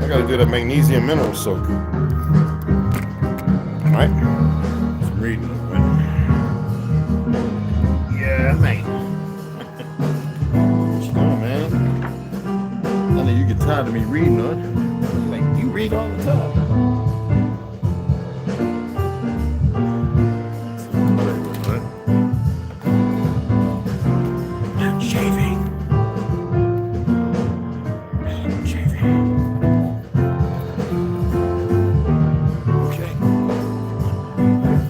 I gotta do that magnesium mineral soak. Alright? Some reading. Yeah, mate. What you doing, man? I know you get tired of me reading, huh? Like, you read all the time. Shaving.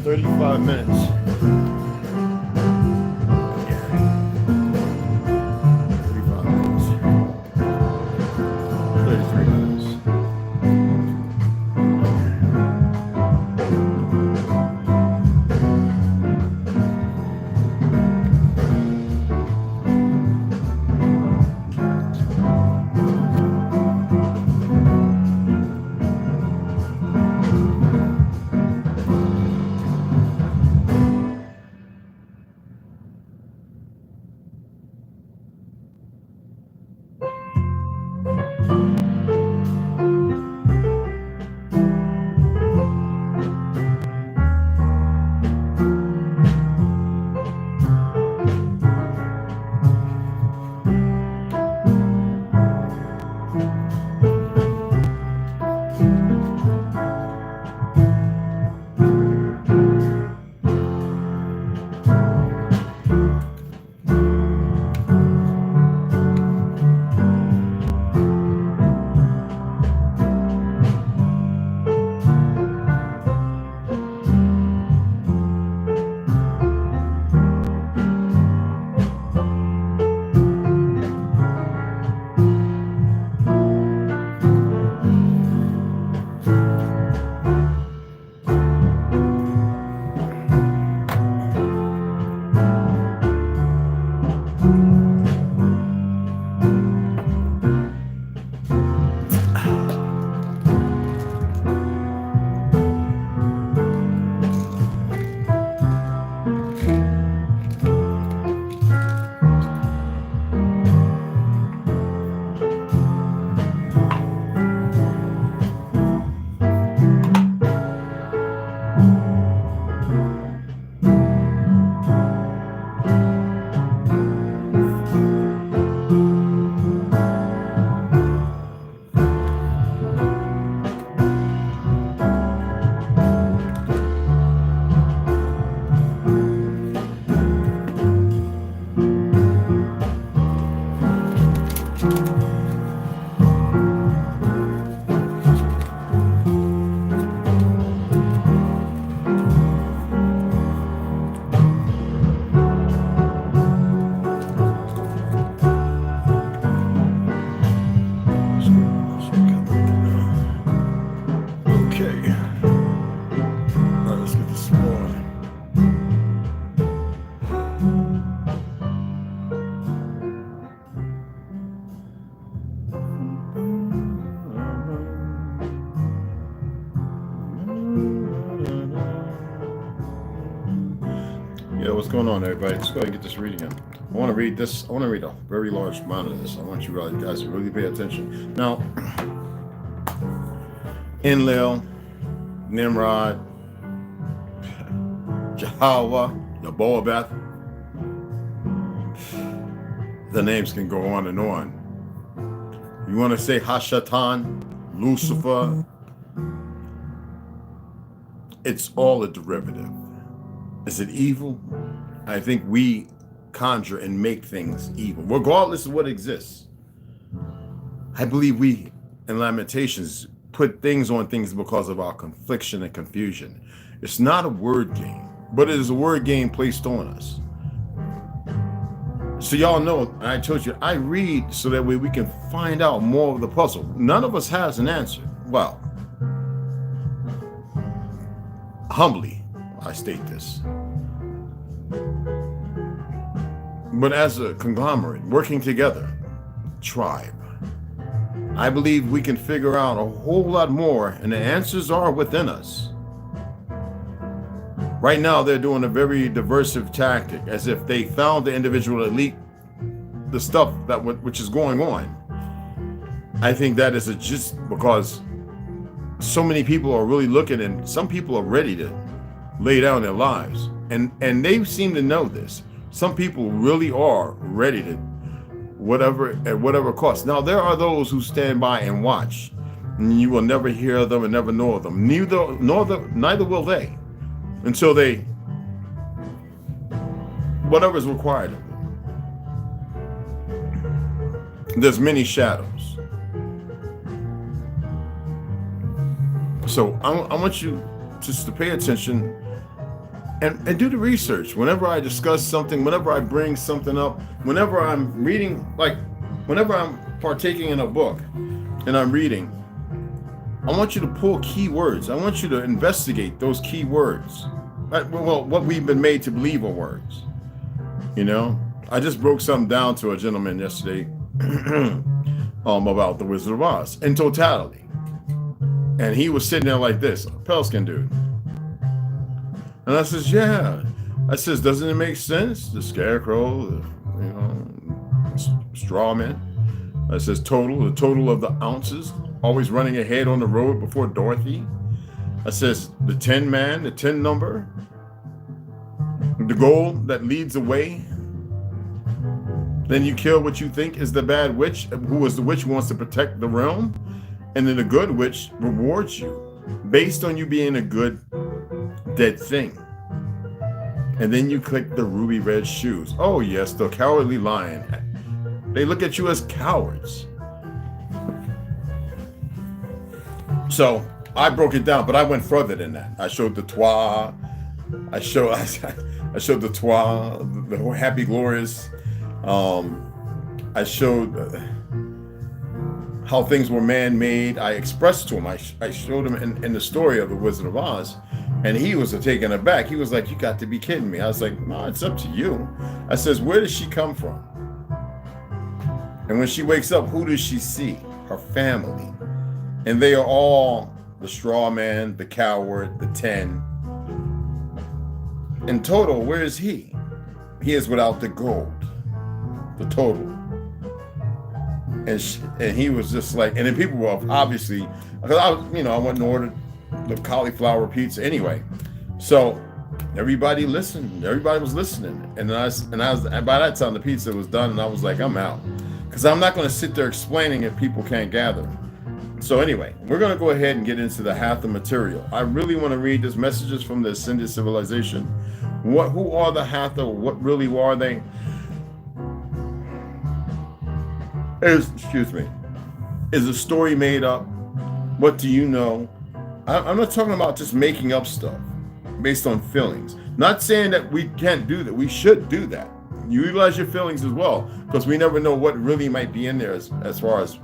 35 minutes. Yeah. 35 minutes. 33 minutes. What's going on, everybody? Let's go ahead and get this reading in. I want to read this. I want to read a very large amount of this. I want you guys to really pay attention. Now, Enlil, Nimrod, Jehovah, Neboabeth. The names can go on and on. You want to say Hashatan, Lucifer? It's all a derivative. Is it evil? I think we conjure and make things evil, regardless of what exists. I believe we, in Lamentations, put things on things because of our confliction and confusion. It's not a word game, but it is a word game placed on us. So y'all know, I told you, I read so that way we can find out more of the puzzle. None of us has an answer. Well, humbly, I state this. But as a conglomerate, working together, tribe, I believe we can figure out a whole lot more, and the answers are within us. Right now, they're doing a very diversive tactic, as if they found the individual elite, the stuff which is going on. I think that is just because so many people are really looking, and some people are ready to lay down their lives, and they seem to know this. Some people really are ready to at whatever cost. Now there are those who stand by and watch, and you will never hear them and never know them. Neither will they, until they whatever is required of them. There's many shadows. So I want you just to pay attention and do the research. Whenever I discuss something, whenever I bring something up, whenever I'm reading, like whenever I'm partaking in a book and I'm reading, I want you to pull key words. I want you to investigate those key words. Well, what we've been made to believe are words. You know, I just broke something down to a gentleman yesterday about the Wizard of Oz in totality. And he was sitting there like this, a pale skin dude. And I says, yeah. I says, doesn't it make sense? The scarecrow, straw man. I says, the total of the ounces, always running ahead on the road before Dorothy. I says, the 10 man, the 10 number, the goal that leads the way. Then you kill what you think is the bad witch, who was the witch who wants to protect the realm. And then the good witch rewards you based on you being a good dead thing. And then you click the ruby red shoes. Oh yes, the cowardly lion. They look at you as cowards. So I broke it down, but I went further than that. I showed the twa. I showed the twa, the whole happy glorious. I showed how things were man-made. I expressed to him. I showed him in the story of the Wizard of Oz, and he was taken aback. He was like, "You got to be kidding me!" I was like, "No, it's up to you." I says, "Where does she come from? And when she wakes up, who does she see? Her family, and they are all the straw man, the coward, the 10. In total, where is he? He is without the gold, the total." And he was just like, and then people were obviously, because I went and ordered the cauliflower pizza anyway. So everybody listened. Everybody was listening. And by that time the pizza was done, and I was like, I'm out, because I'm not going to sit there explaining if people can't gather. So anyway, we're going to go ahead and get into the Hatha material. I really want to read these messages from the Ascended Civilization. Who are the Hatha? What really are they? Is the story made up? What do you know? I'm not talking about just making up stuff based on feelings. Not saying that we can't do that. We should do that. You utilize your feelings as well, because we never know what really might be in there as far as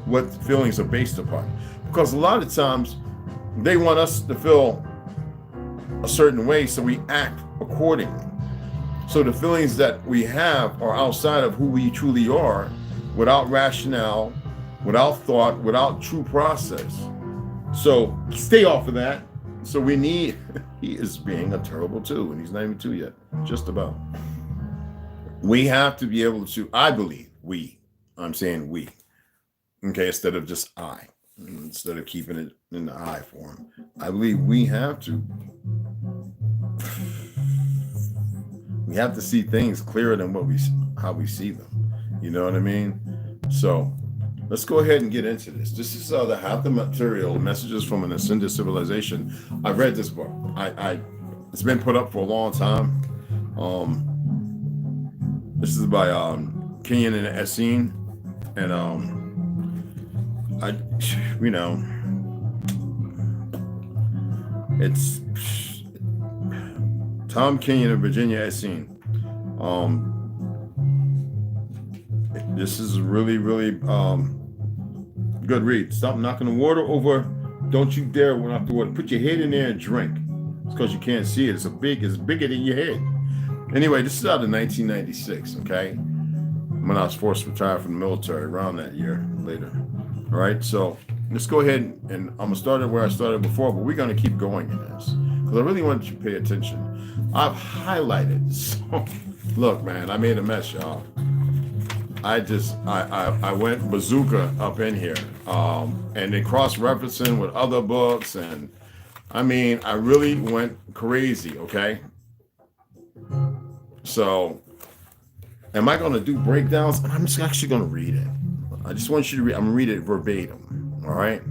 what feelings are based upon. Because a lot of times they want us to feel a certain way, so we act accordingly. So the feelings that we have are outside of who we truly are, without rationale, without thought, without true process. So stay off of that. So he is being a terrible 2, and he's not even 2 yet, just about. We have to be able to, I believe, I'm saying we, okay, instead of just I, instead of keeping it in the I form. I believe we have to see things clearer than how we see them. You know what I mean? So let's go ahead and get into this. This is the Hatha material, messages from an ascended civilization. I've read this book. It's been put up for a long time. This is by Kenyon and Essene, and it's Tom Kenyon and Virginia Essene. This is really, really good read. Stop knocking the water over. Don't you dare knock the water. Put your head in there and drink. It's because you can't see it. It's bigger than your head. Anyway, this is out of 1996, okay? When I was forced to retire from the military around that year later. All right, so let's go ahead and I'm going to start it where I started before, but we're going to keep going in this, because I really want you to pay attention. I've highlighted. So, look, man, I made a mess, y'all. I went bazooka up in here, and then cross-referencing with other books, and I mean, I really went crazy, okay? So Am I going to do breakdowns? I'm just actually going to read it. I just want you to read. I'm going to read it verbatim. All right.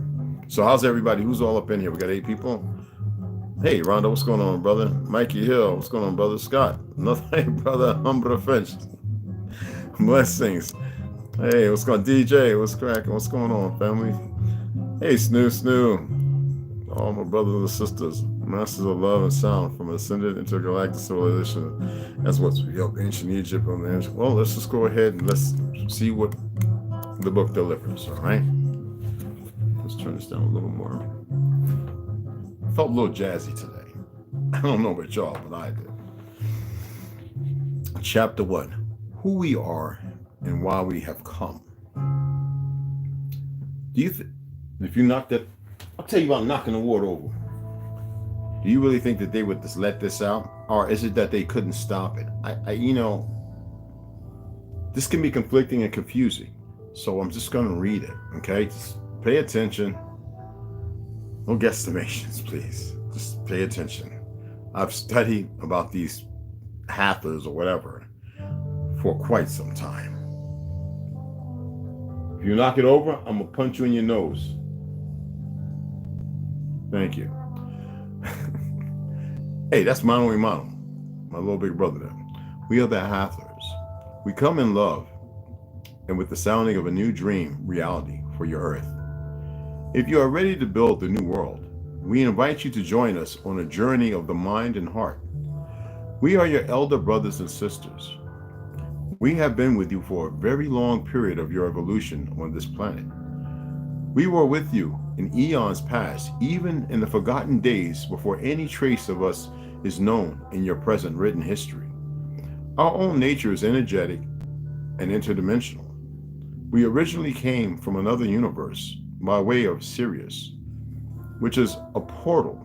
So how's everybody? Who's all up in here? We got 8 people. Hey, Rondo, what's going on, brother? Mikey Hill, what's going on, brother? Scott, nothing, brother. Humbra Finch. Blessings. Hey, what's going on, DJ? What's cracking? What's going on, family? Hey, Snoo. All my brothers and sisters, masters of love and sound from ascended intergalactic civilization. That's what's ancient Egypt. Well, let's just go ahead and let's see what the book delivers, all right? Let's turn this down a little more. I felt a little jazzy today. I don't know about y'all, but I did. Chapter 1, who we are and why we have come. Do you if you knock that, I'll tell you about knocking the water over. Do you really think that they would just let this out? Or is it that they couldn't stop it? This can be conflicting and confusing. So I'm just going to read it, okay? Just pay attention. No guesstimations, please. Just pay attention. I've studied about these Hathors or whatever for quite some time. If you knock it over, I'm going to punch you in your nose. Thank you. Hey, that's Mano y Mano, my little big brother there. We are the Hathors. We come in love and with the sounding of a new dream reality for your earth. If you are ready to build the new world, we invite you to join us on a journey of the mind and heart. We are your elder brothers and sisters. We have been with you for a very long period of your evolution on this planet. We were with you in eons past, even in the forgotten days before any trace of us is known in your present written history. Our own nature is energetic and interdimensional. We originally came from another universe by way of Sirius, which is a portal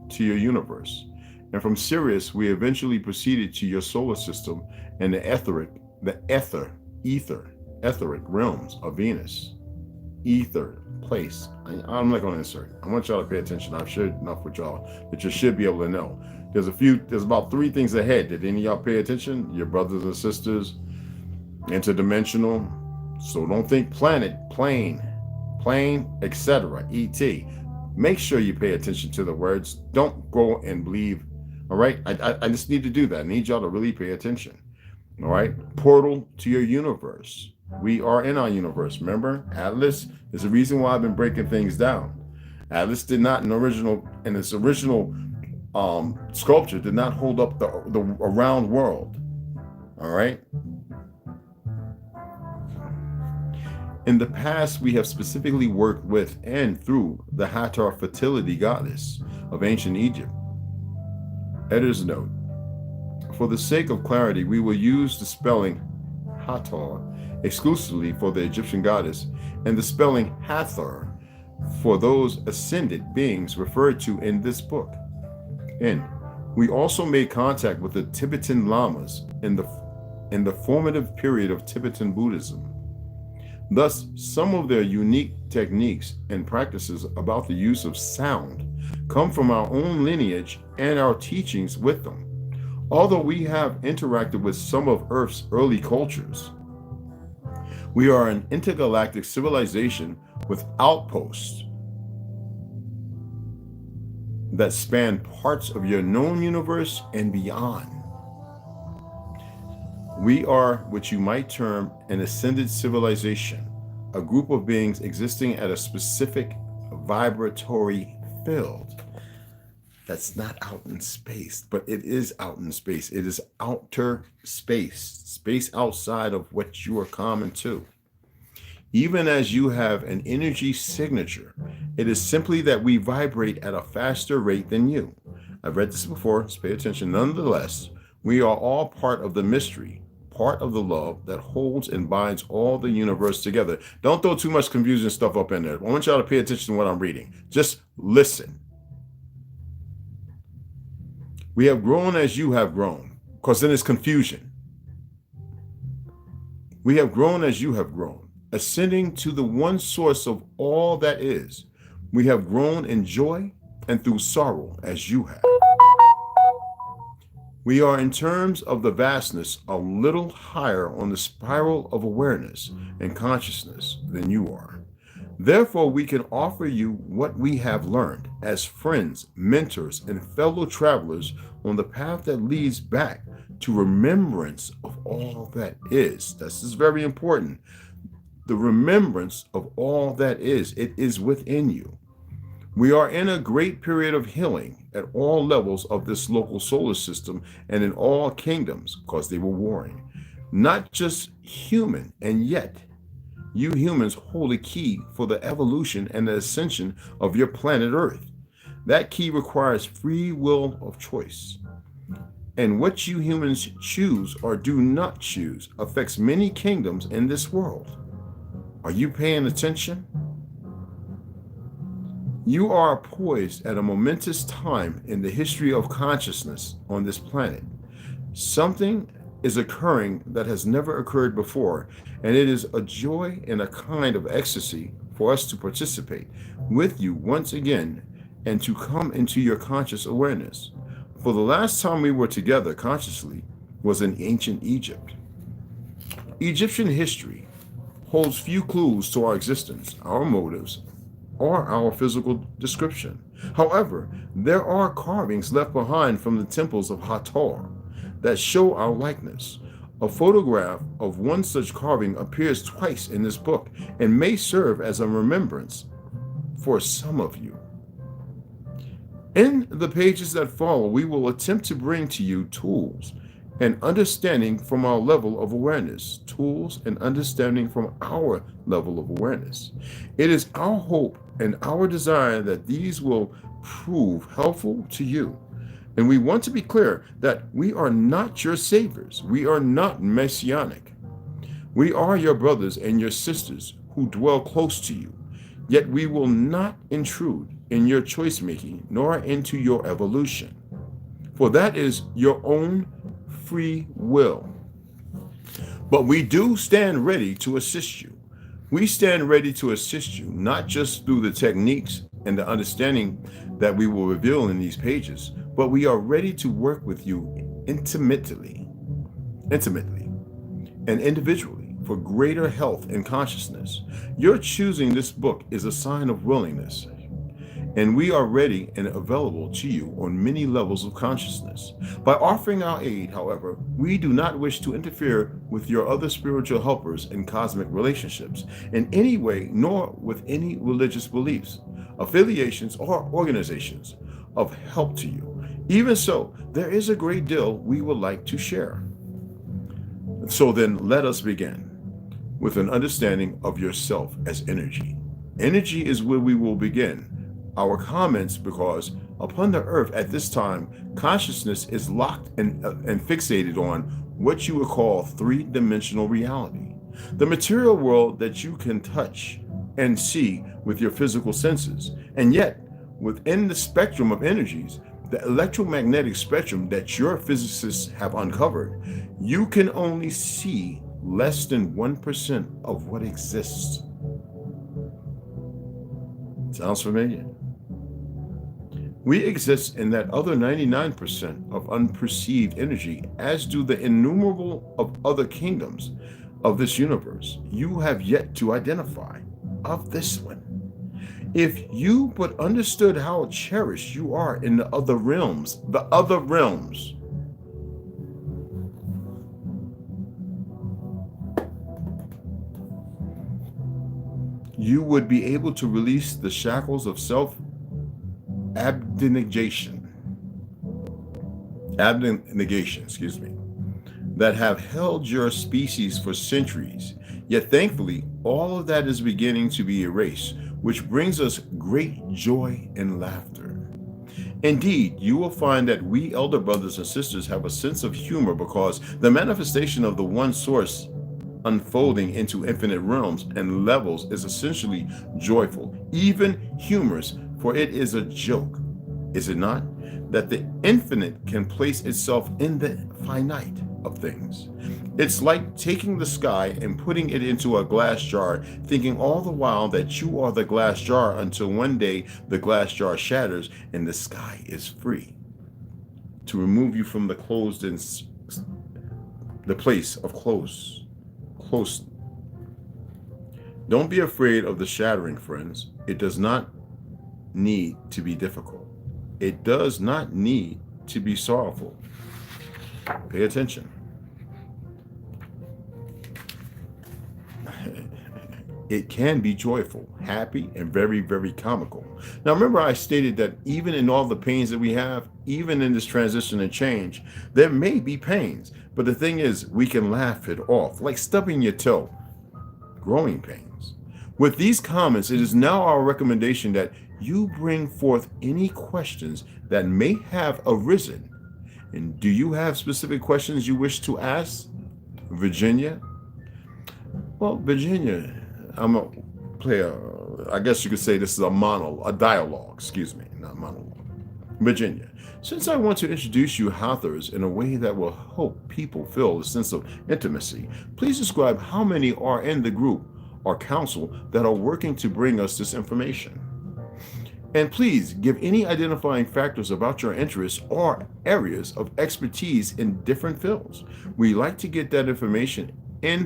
to your universe. And from Sirius, we eventually proceeded to your solar system and the etheric realms of Venus. Ether place. I'm not going to insert. I want y'all to pay attention. I've shared enough with y'all that you should be able to know. There's about 3 things ahead. Did any of y'all pay attention? Your brothers and sisters, interdimensional. So don't think planet, plane, etc. ET. Make sure you pay attention to the words. Don't go and believe. All right. I just need to do that. I need y'all to really pay attention. All right. Portal to your universe. We are in our universe. Remember, Atlas is the reason why I've been breaking things down. Atlas did not in its original sculpture did not hold up the round world. All right. In the past, we have specifically worked with and through the Hathor fertility goddess of ancient Egypt. Editor's note: for the sake of clarity, we will use the spelling Hathor exclusively for the Egyptian goddess and the spelling Hathor for those ascended beings referred to in this book. And we also made contact with the Tibetan lamas in the formative period of Tibetan Buddhism. Thus, some of their unique techniques and practices about the use of sound come from our own lineage and our teachings with them. Although we have interacted with some of Earth's early cultures, we are an intergalactic civilization with outposts that span parts of your known universe and beyond. We are what you might term an ascended civilization, a group of beings existing at a specific vibratory field. That's not out in space, but it is out in space. It is outer space, space outside of what you are common to. Even as you have an energy signature, it is simply that we vibrate at a faster rate than you. I've read this before, just pay attention. Nonetheless, we are all part of the mystery, part of the love that holds and binds all the universe together. Don't throw too much confusing stuff up in there. I want y'all to pay attention to what I'm reading. Just listen. We have grown as you have grown, because then it's confusion. We have grown as you have grown, ascending to the one source of all that is. We have grown in joy and through sorrow as you have. We are, in terms of the vastness, a little higher on the spiral of awareness and consciousness than you are. Therefore, we can offer you what we have learned as friends, mentors, and fellow travelers on the path that leads back to remembrance of all that is. This is very important. The remembrance of all that is. It is within you. We are in a great period of healing at all levels of this local solar system and in all kingdoms, because they were warring. Not just human, and yet you humans hold a key for the evolution and the ascension of your planet Earth. That key requires free will of choice. And what you humans choose or do not choose affects many kingdoms in this world. Are you paying attention? You are poised at a momentous time in the history of consciousness on this planet. Something is occurring that has never occurred before, and it is a joy and a kind of ecstasy for us to participate with you once again and to come into your conscious awareness. For the last time we were together consciously was in ancient Egypt. Egyptian history holds few clues to our existence, our motives, or our physical description. However, there are carvings left behind from the temples of Hathor that show our likeness. A photograph of one such carving appears twice in this book and may serve as a remembrance for some of you. In the pages that follow, we will attempt to bring to you tools and understanding from our level of awareness. Tools and understanding from our level of awareness. It is our hope and our desire that these will prove helpful to you. And we want to be clear that we are not your saviors. We are not messianic. We are your brothers and your sisters who dwell close to you. Yet we will not intrude in your choice making nor into your evolution. For that is your own free will. But we do stand ready to assist you. We stand ready to assist you, not just through the techniques and the understanding that we will reveal in these pages, but we are ready to work with you intimately, and individually for greater health and consciousness. Your choosing this book is a sign of willingness, and we are ready and available to you on many levels of consciousness. By offering our aid, however, we do not wish to interfere with your other spiritual helpers in cosmic relationships in any way, nor with any religious beliefs, affiliations, or organizations of help to you. Even so, there is a great deal we would like to share. So then let us begin with an understanding of yourself as energy. Energy is where we will begin our comments, because upon the earth at this time, consciousness is locked and fixated on what you would call three-dimensional reality. The material world that you can touch and see with your physical senses. And yet, within the spectrum of energies, the electromagnetic spectrum that your physicists have uncovered, you can only see less than 1% of what exists. Sounds familiar? We exist in that other 99% of unperceived energy, as do the innumerable of other kingdoms of this universe you have yet to identify of this one. If you but understood how cherished you are in the other realms, you would be able to release the shackles of abnegation, that have held your species for centuries. Yet thankfully, all of that is beginning to be erased, which brings us great joy and laughter. Indeed, you will find that we elder brothers and sisters have a sense of humor, because the manifestation of the one source unfolding into infinite realms and levels is essentially joyful, even humorous, for it is a joke, is it not, that the infinite can place itself in the finite of things. It's like taking the sky and putting it into a glass jar, thinking all the while that you are the glass jar, until one day the glass jar shatters and the sky is free. to remove you from the the place of close. Don't be afraid of the shattering, friends. It does not need to be difficult. It does not need to be sorrowful. Pay attention. It can be joyful, happy, and very, very comical. Now, remember I stated that even in all the pains that we have, even in this transition and change, there may be pains. But the thing is, we can laugh it off, like stubbing your toe. Growing pains. With these comments, it is now our recommendation that you bring forth any questions that may have arisen. And do you have specific questions you wish to ask, Virginia? Well, Virginia, I'm going to play I guess you could say this is a dialogue, excuse me, not monologue. Virginia, since I want to introduce you authors in a way that will help people feel a sense of intimacy, please describe how many are in the group or council that are working to bring us this information. And please give any identifying factors about your interests or areas of expertise in different fields. We like to get that information in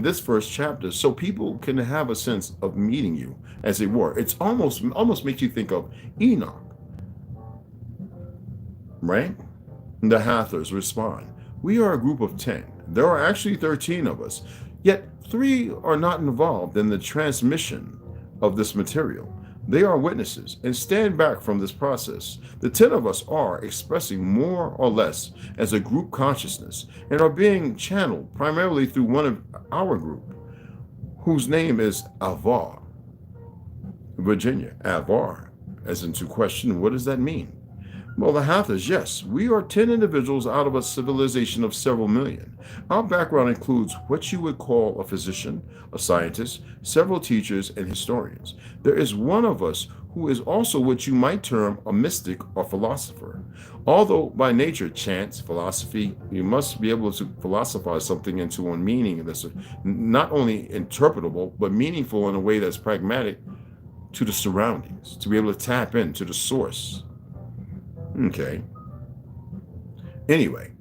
this first chapter, so people can have a sense of meeting you, as it were. It's almost makes you think of Enoch, right? The Hathors respond, we are a group of 10. There are actually 13 of us, yet 3 are not involved in the transmission of this material. They are witnesses and stand back from this process. The 10 of us are expressing more or less as a group consciousness and are being channeled primarily through one of our group, whose name is Avar. Virginia, Avar, as in to question, what does that mean? Well, the Hathors, yes, we are 10 individuals out of a civilization of several million. Our background includes what you would call a physician, a scientist, several teachers, and historians. There is one of us who is also what you might term a mystic or philosopher. Although by nature, chance, philosophy, you must be able to philosophize something into a meaning that's not only interpretable, but meaningful in a way that's pragmatic to the surroundings, to be able to tap into the source. Okay. Anyway,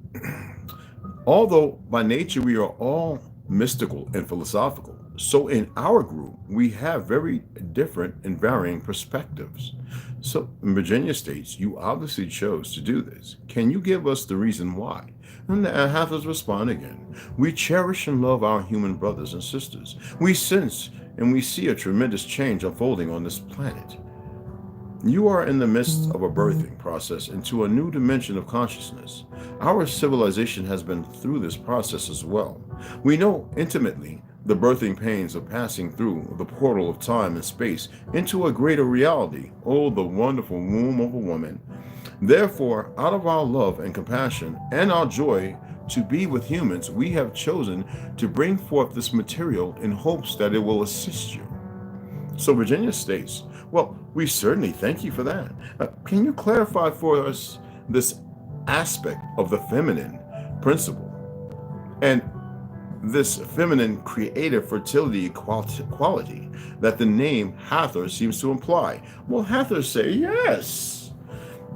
although by nature we are all mystical and philosophical, so in our group we have very different and varying perspectives. So Virginia states, you obviously chose to do this. Can you give us the reason why? And the Hathors respond again. We cherish and love our human brothers and sisters. We sense and we see a tremendous change unfolding on this planet. You are in the midst of a birthing process into a new dimension of consciousness. Our civilization has been through this process as well. We know intimately the birthing pains of passing through the portal of time and space into a greater reality. Oh, the wonderful womb of a woman. Therefore, out of our love and compassion and our joy to be with humans, we have chosen to bring forth this material in hopes that it will assist you. So Virginia states, well, we certainly thank you for that. Can you clarify for us this aspect of the feminine principle and this feminine creative fertility quality that the name Hathor seems to imply? Well, Hathors say yes.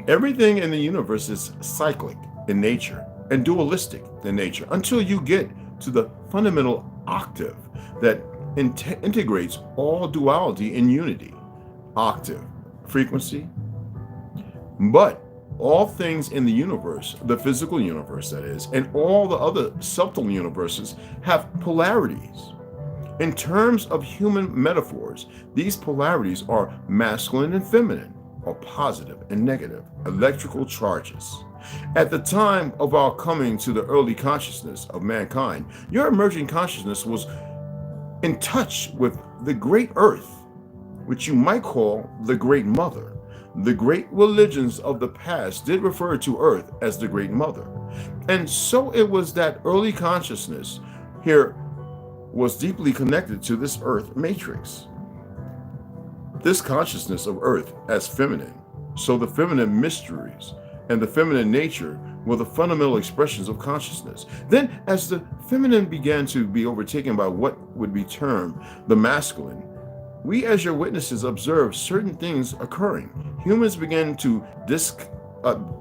Everything in the universe is cyclic in nature and dualistic in nature until you get to the fundamental octave that integrates all duality in unity. Octave, frequency. But all things in the universe, the physical universe that is, and all the other subtle universes have polarities. In terms of human metaphors, these polarities are masculine and feminine, or positive and negative, electrical charges. At the time of our coming to the early consciousness of mankind, your emerging consciousness was in touch with the great earth, which you might call the Great Mother. The great religions of the past did refer to Earth as the Great Mother. And so it was that early consciousness here was deeply connected to this Earth matrix. This consciousness of Earth as feminine. So the feminine mysteries and the feminine nature were the fundamental expressions of consciousness. Then as the feminine began to be overtaken by what would be termed the masculine, we as your witnesses observed certain things occurring. Humans began to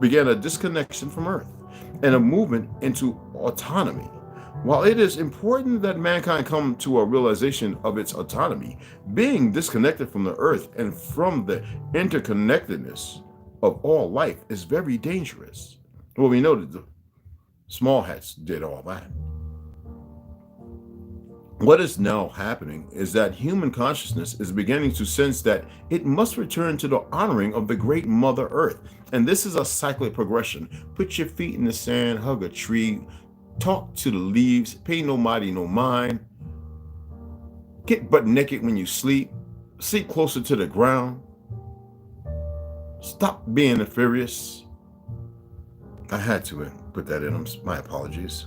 began a disconnection from Earth and a movement into autonomy. While it is important that mankind come to a realization of its autonomy, being disconnected from the Earth and from the interconnectedness of all life is very dangerous. Well, we know that the small hats did all that. What is now happening is that human consciousness is beginning to sense that it must return to the honoring of the great Mother Earth. And this is a cyclic progression. Put your feet in the sand, hug a tree, talk to the leaves, pay nobody no mind, get butt naked when you sleep, sleep closer to the ground, stop being nefarious. I had to put that in, my apologies.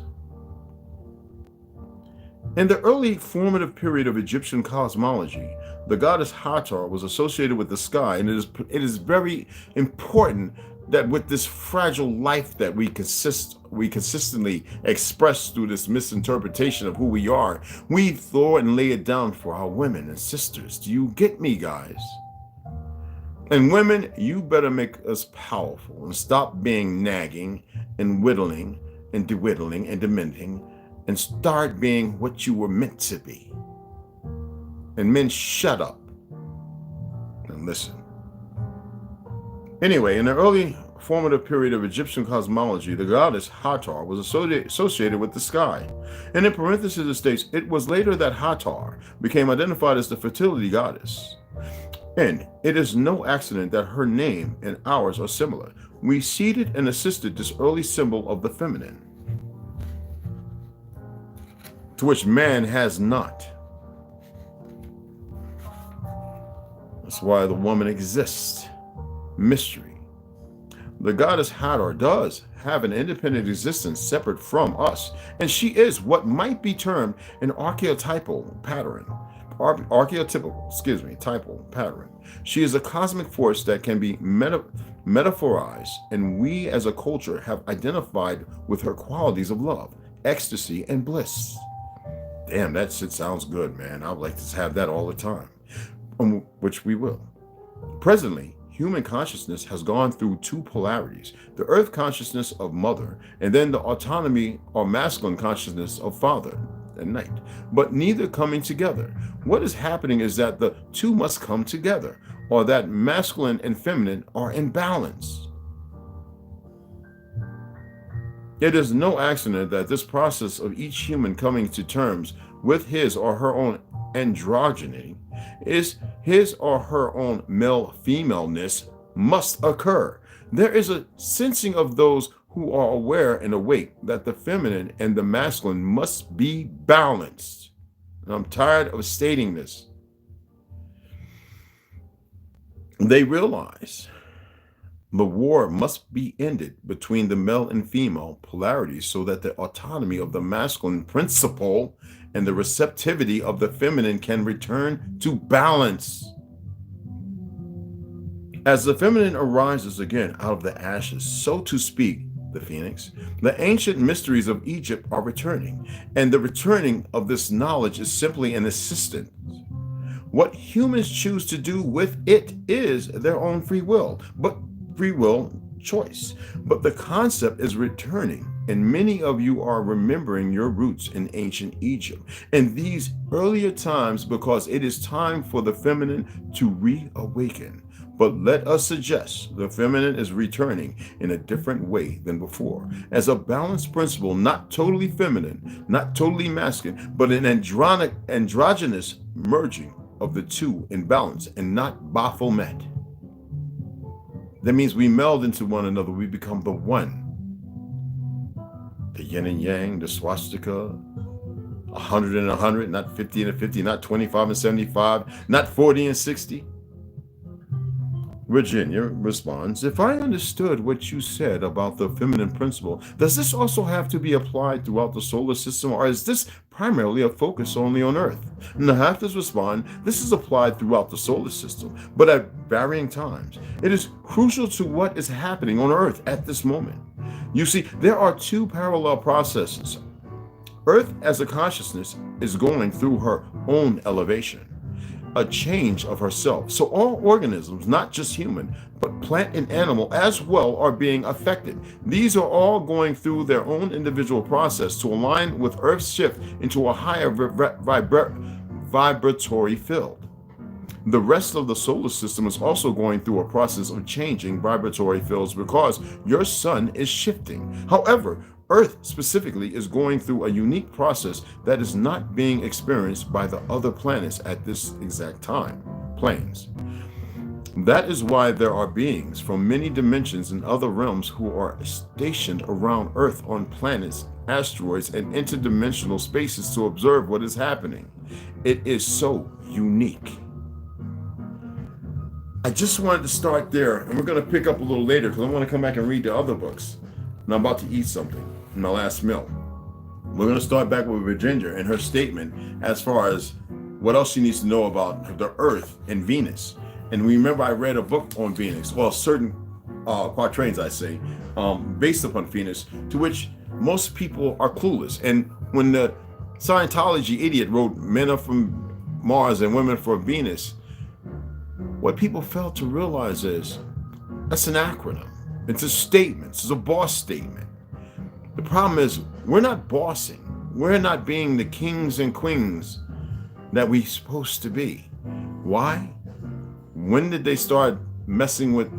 In the early formative period of Egyptian cosmology, the goddess Hathor was associated with the sky, and it is very important that with this fragile life that we consistently express through this misinterpretation of who we are, we throw and lay it down for our women and sisters. Do you get me, guys? And women, you better make us powerful and stop being nagging and whittling and dwiddling and dementing, and start being what you were meant to be. And men, shut up and listen. Anyway, in the early formative period of Egyptian cosmology, the goddess Hathor was associated with the sky. And in parentheses it states, it was later that Hathor became identified as the fertility goddess. And it is no accident that her name and ours are similar. We seeded and assisted this early symbol of the feminine, to which man has not. That's why the woman exists. Mystery. The goddess Hathor does have an independent existence separate from us, and she is what might be termed an archetypal pattern. Typal pattern. She is a cosmic force that can be metaphorized, and we as a culture have identified with her qualities of love, ecstasy, and bliss. Damn, that shit sounds good, man. I'd like to have that all the time, which we will. Presently, human consciousness has gone through two polarities, the earth consciousness of mother, and then the autonomy or masculine consciousness of father and night, but neither coming together. What is happening is that the two must come together, or that masculine and feminine are in balance. It is no accident that this process of each human coming to terms with his or her own androgyny, is his or her own male-femaleness, must occur. There is a sensing of those who are aware and awake that the feminine and the masculine must be balanced. And I'm tired of stating this. They realize the war must be ended between the male and female polarities so that the autonomy of the masculine principle and the receptivity of the feminine can return to balance. As the feminine arises again out of the ashes, so to speak, the phoenix, the ancient mysteries of Egypt are returning, and the returning of this knowledge is simply an assistance. What humans choose to do with it is their own free will, but free will choice. But the concept is returning, and many of you are remembering your roots in ancient Egypt and these earlier times, because it is time for the feminine to reawaken. But let us suggest the feminine is returning in a different way than before, as a balanced principle, not totally feminine, not totally masculine, but an androgynous merging of the two in balance and not Baphomet. That means we meld into one another, we become the one. The yin and yang, the swastika, 100 and 100, not 50 and 50, not 25 and 75, not 40 and 60. Virginia responds, if I understood what you said about the feminine principle, does this also have to be applied throughout the solar system, or is this primarily a focus only on Earth? And the Hathors respond, this is applied throughout the solar system, but at varying times. It is crucial to what is happening on Earth at this moment. You see, there are two parallel processes. Earth as a consciousness is going through her own elevation. a change of herself. So all organisms, not just human, but plant and animal as well, are being affected. These are all going through their own individual process to align with Earth's shift into a higher vibratory field. The rest of the solar system is also going through a process of changing vibratory fields because your sun is shifting. However, Earth specifically is going through a unique process that is not being experienced by the other planets at this exact time, planes. That is why there are beings from many dimensions and other realms who are stationed around Earth on planets, asteroids, and interdimensional spaces to observe what is happening. It is so unique. I just wanted to start there, and we're going to pick up a little later because I want to come back and read the other books. And I'm about to eat something, my last meal. We're going to start back with Virginia and her statement as far as what else she needs to know about the Earth and Venus. And remember, I read a book on Venus, well, certain quatrains, I say, based upon Venus, to which most people are clueless. And when the Scientology idiot wrote men are from Mars and women for Venus, what people fail to realize is that's an acronym. It's a statement. It's a boss statement. The problem is we're not bossing. We're not being the kings and queens that we're supposed to be. Why? When did they start messing with?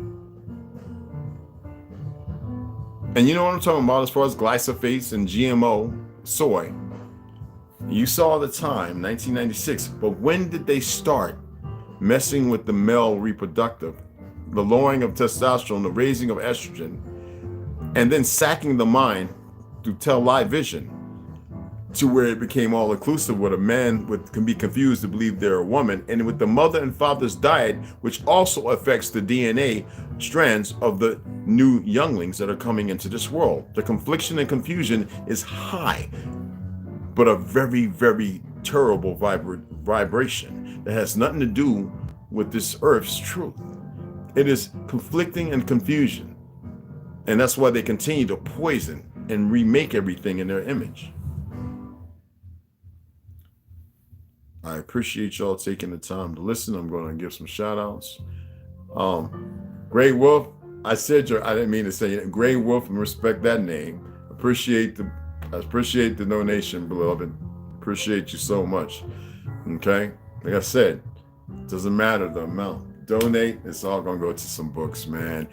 And you know what I'm talking about as far as glyphosates and GMO soy. You saw the time, 1996. But when did they start messing with the male reproductive, the lowering of testosterone, the raising of estrogen, and then sacking the mind through television to where it became all inclusive, where a man can be confused to believe they're a woman, and with the mother and father's diet, which also affects the DNA strands of the new younglings that are coming into this world. The confliction and confusion is high, but a very, very terrible vibration that has nothing to do with this Earth's truth. It is conflicting and confusion. And that's why they continue to poison and remake everything in their image. I appreciate y'all taking the time to listen. I'm going to give some shout outs. Gray Wolf, I didn't mean to say it. Gray Wolf, and respect that name. I appreciate the donation, beloved. Appreciate you so much. Okay? Like I said, it doesn't matter the amount. Donate, it's all gonna go to some books, man.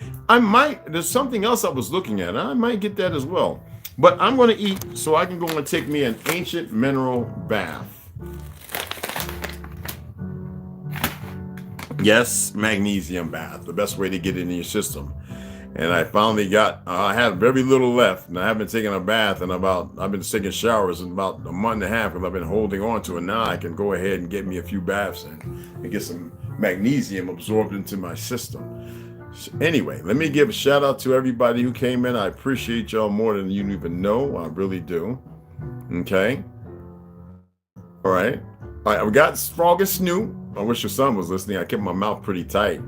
There's something else I was looking at. I might get that as well. But I'm gonna eat so I can go and take me an ancient mineral bath. Yes, magnesium bath, the best way to get it in your system. And I finally I have very little left, and I haven't taken a bath I've been taking showers in about a month and a half, because I've been holding on to it. Now I can go ahead and get me a few baths in and get some magnesium absorbed into my system. So anyway, let me give a shout out to everybody who came in. I appreciate y'all more than you even know. I really do. Okay. All right. We got Frog and Snoop. I wish your son was listening. I kept my mouth pretty tight.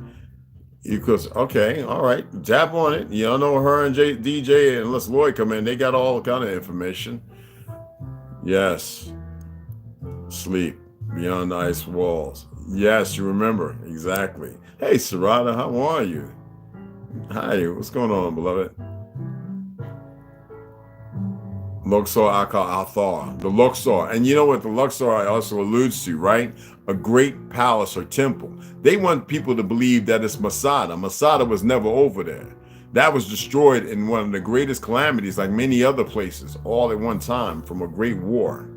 Because, okay, all right, tap on it. You don't know her and DJ, unless Lloyd come in, they got all kind of information. Yes. Sleep beyond the ice walls. Yes, you remember. Exactly. Hey, Sharisa, how are you? Hi, what's going on, beloved? Luxor Akal, the Luxor. And you know what the Luxor also alludes to, right? A great palace or temple. They want people to believe that it's Masada. Masada was never over there. That was destroyed in one of the greatest calamities, like many other places, all at one time from a great war.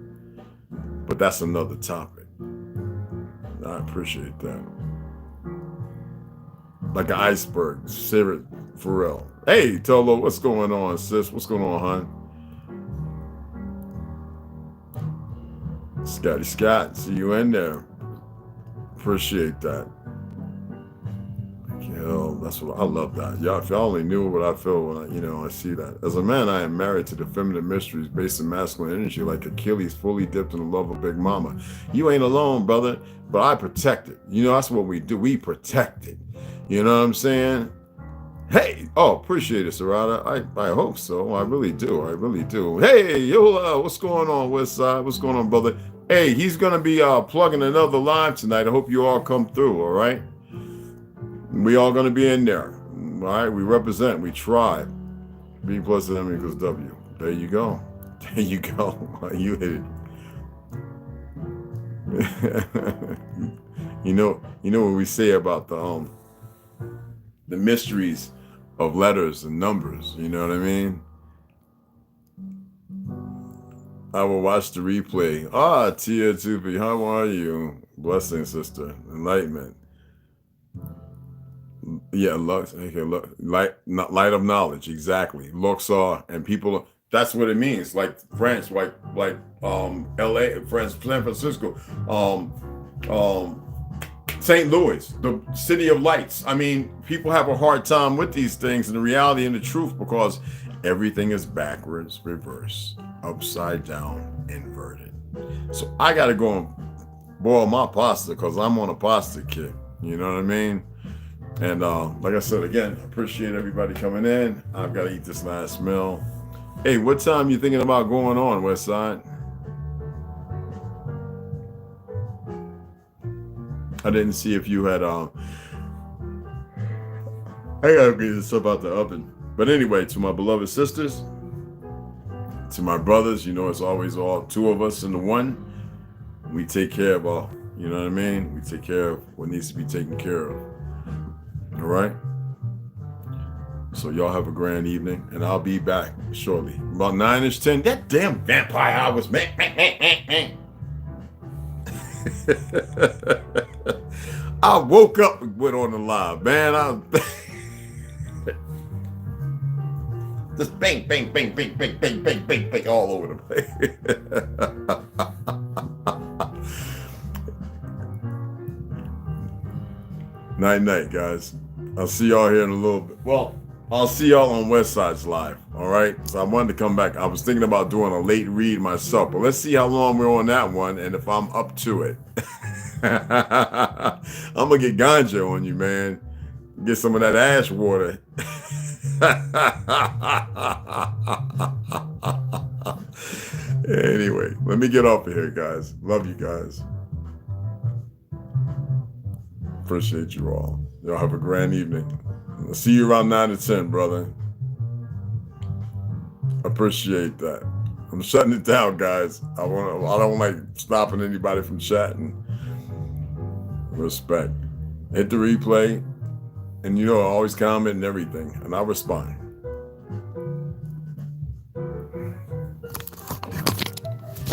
But that's another topic. I appreciate that. Like an iceberg, Sarah, for real. Hey, Tolo, what's going on, sis? What's going on, hon? Scotty Scott, see you in there. Appreciate that. Yo, that's what I love that. Y'all, if y'all only knew what I feel when I see that. As a man, I am married to the feminine mysteries based in masculine energy, like Achilles fully dipped in the love of Big Mama. You ain't alone, brother, but I protect it. That's what we do. We protect it. You know what I'm saying? Hey, appreciate it, Sarada. I hope so. I really do. Hey, Yola, what's going on, Westside? What's going on, brother? Hey, he's gonna be plugging another live tonight. I hope you all come through. All right, we all gonna be in there. All right, we represent. We tribe. B plus M equals W. There you go. There you go. You hit it. You know what we say about the mysteries of letters and numbers. You know what I mean? I will watch the replay. Ah, Tia Tupi, how are you? Blessing, sister. Enlightenment. Yeah, Lux. Okay, light of knowledge. Exactly. Luxor and people. That's what it means. Like France, like L.A., France, San Francisco, St. Louis, the city of lights. I mean, people have a hard time with these things and the reality and the truth because everything is backwards, reverse, upside down, inverted. So I got to go and boil my pasta because I'm on a pasta kick. You know what I mean? And like I said, again, appreciate everybody coming in. I've got to eat this last meal. Hey, what time you thinking about going on, West Side? I didn't see if you had I gotta get this up out the oven. But anyway, to my beloved sisters, to my brothers, you know it's always all two of us in the one. We take care of all, you know what I mean? We take care of what needs to be taken care of. All right? So y'all have a grand evening, and I'll be back shortly. About 9-ish, 10. That damn vampire hours, man. I woke up and went on the live, man. Just bang, bang, bang, bang, bang, bang, bang, bang, bang, all over the place. Night, night, guys. I'll see y'all here in a little bit. Well, I'll see y'all on West Side's live, all right? So I wanted to come back. I was thinking about doing a late read myself, but let's see how long we're on that one and if I'm up to it. I'm going to get ganja on you, man. Get some of that ash water. Anyway, let me get off of here, guys. Love you guys. Appreciate you all. Y'all have a grand evening. I'll see you around 9 to 10, brother. Appreciate that. I'm shutting it down, guys. I don't like stopping anybody from chatting. Respect. Hit the replay. And you know, I always comment and everything. And I respond.